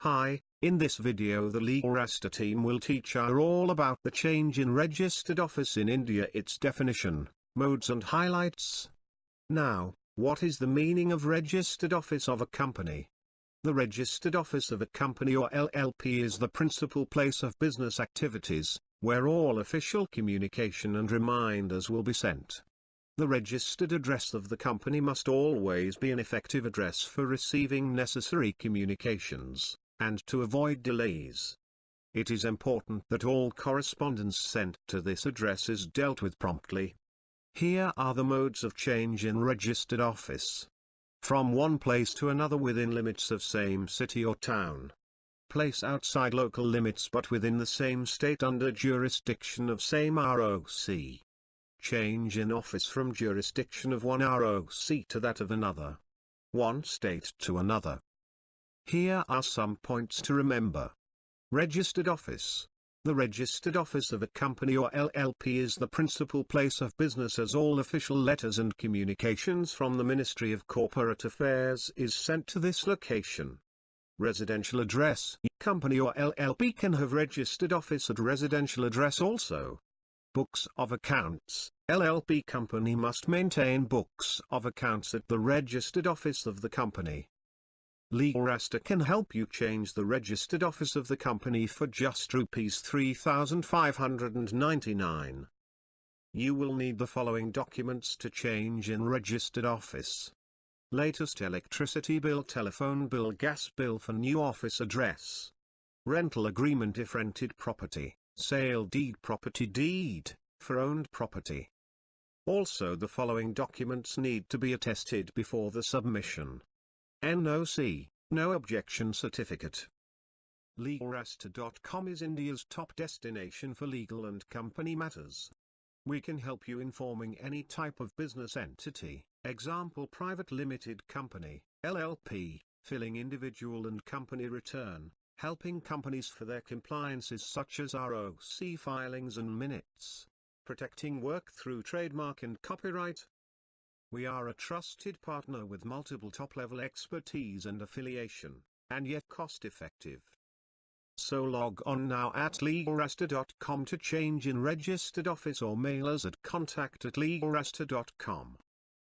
Hi, in this video the Legalraasta team will teach you all about the change in registered office in India, its definition, modes and highlights. Now, what is the meaning of registered office of a company? The registered office of a company or LLP is the principal place of business activities, where all official communication and reminders will be sent. The registered address of the company must always be an effective address for receiving necessary communications, and to avoid delays. It is important that all correspondence sent to this address is dealt with promptly. Here are the modes of change in registered office. From one place to another within limits of same city or town. Place outside local limits but within the same state under jurisdiction of same ROC. Change in office from jurisdiction of one ROC to that of another. One state to another. Here are some points to remember. Registered office. The registered office of a company or LLP is the principal place of business, as all official letters and communications from the Ministry of Corporate Affairs is sent to this location. Residential address. Company or LLP can have registered office at residential address also. Books of accounts. LLP company must maintain books of accounts at the registered office of the company. Legalraasta can help you change the registered office of the company for just Rs 3,599. You will need the following documents to change in registered office. Latest electricity bill, telephone bill, gas bill for new office address. Rental agreement if rented property, sale deed, property deed, for owned property. Also the following documents need to be attested before the submission. NOC, no objection certificate. Legalraasta.com is India's top destination for legal and company matters. We can help you informing any type of business entity, example private limited company, LLP, filling individual and company return, helping companies for their compliances such as ROC filings and minutes, protecting work through trademark and copyright. We are a trusted partner with multiple top-level expertise and affiliation, and yet cost-effective. So log on now at legalraasta.com to change in registered office or mail us at contact@legalraasta.com.